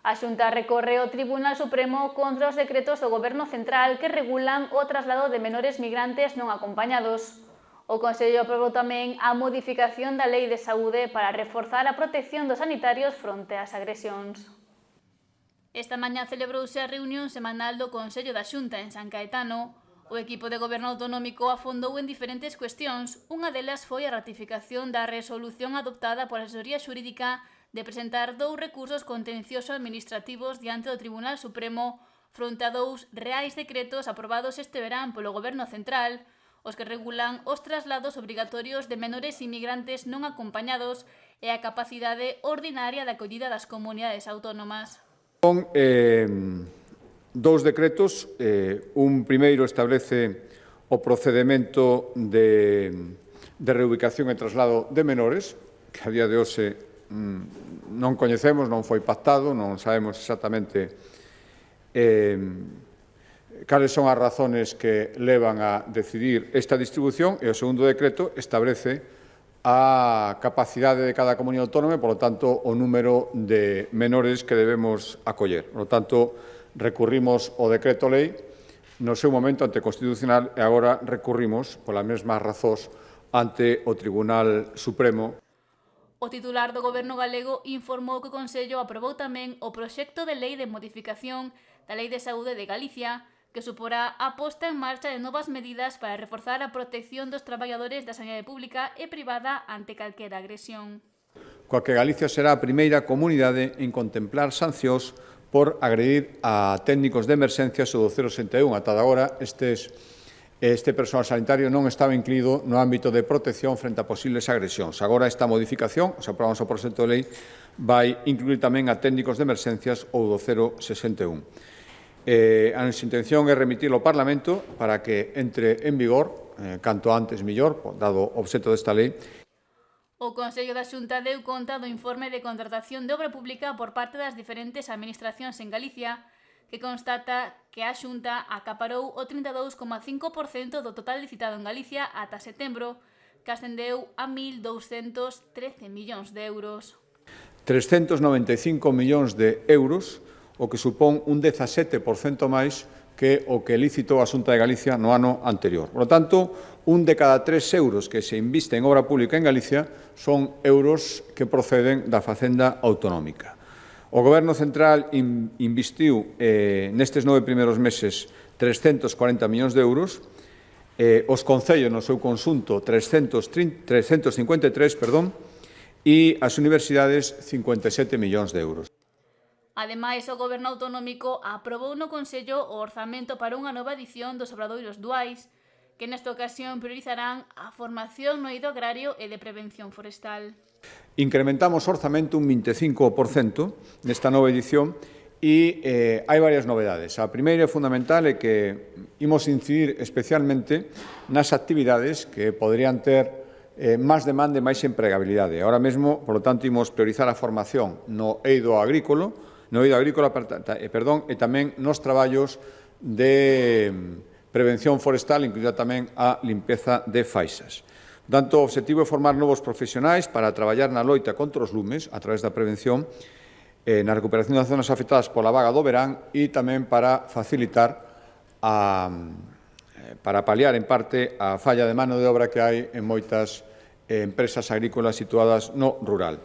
A Xunta recorre ao Tribunal Supremo contra os decretos do Goberno Central que regulan o traslado de menores migrantes non acompañados. O Consello aprobou tamén a modificación da Lei de Saúde para reforzar a protección dos sanitarios fronte ás agresións. Esta mañá celebrouse a reunión semanal do Consello da Xunta en San Caetano. O equipo de goberno autonómico afondou en diferentes cuestións. Unha delas foi a ratificación da resolución adoptada pola asesoría xurídica de presentar 2 recursos contencioso administrativos diante do Tribunal Supremo fronte a 2 reais decretos aprobados este verán polo Goberno Central, os que regulan os traslados obrigatorios de menores inmigrantes non acompañados e a capacidade ordinaria de acollida das comunidades autónomas. Son 2 decretos. Un primeiro establece o procedimento de reubicación e traslado de menores, que a día de hoxe non coñecemos, non foi pactado, non sabemos exactamente cales son as razones que levan a decidir esta distribución, e o segundo decreto establece a capacidade de cada comunidade autónoma e, polo tanto, o número de menores que debemos acoller. Por lo tanto, recurrimos ao decreto-lei no seu momento ante o Constitucional e agora recurrimos, polas mesmas razóns, ante o Tribunal Supremo. O titular do Goberno galego informou que o Consello aprobou tamén o proxecto de lei de modificación da Lei de Saúde de Galicia, que suporá a posta en marcha de novas medidas para reforzar a protección dos traballadores da sanidade pública e privada ante calquera agresión. Coa que Galicia será a primeira comunidade en contemplar sancións por agredir a técnicos de emerxencias do 061. Ata agora, este persoal sanitario non estaba incluído no ámbito de protección frente a posibles agresións. Agora, esta modificación, se aprobamos o proxecto de lei, vai incluir tamén a técnicos de emerxencias ou do 061. A nosa intención é remitilo ao Parlamento para que entre en vigor, canto antes mellor, dado o obxecto desta lei. O Consello da Xunta deu conta do informe de contratación de obra pública por parte das diferentes administracións en Galicia, que constata que a Xunta acaparou o 32,5% do total licitado en Galicia ata setembro, que ascendeu a 1.213 millóns de euros. 395 millóns de euros, o que supón un 17% máis que o que licitou a Xunta de Galicia no ano anterior. Por lo tanto, un de cada 3 euros que se inviste en obra pública en Galicia son euros que proceden da Facenda autonómica. O Goberno Central investiu nestes 9 primeiros meses 340 millóns de euros, os concellos no seu conxunto 353, e as universidades 57 millóns de euros. Ademais, o Goberno autonómico aprobou no Consello o orzamento para unha nova edición dos obradoiros duais, que nesta ocasión priorizarán a formación no eido agrario e de prevención forestal. Incrementamos o orzamento un 25% nesta nova edición e hai varias novedades. A primeira e fundamental é que imos incidir especialmente nas actividades que poderían ter máis demanda e máis empregabilidade. Ahora mesmo, por lo tanto, imos priorizar a formación no eido agrícola, e tamén nos traballos de prevención forestal, incluída tamén a limpeza de faixas. Por tanto, o obxectivo é formar novos profesionais para traballar na loita contra os lumes a través da prevención, na recuperación das zonas afectadas pola vaga do verán e tamén para facilitar, para paliar en parte a falla de mano de obra que hai en moitas empresas agrícolas situadas no rural.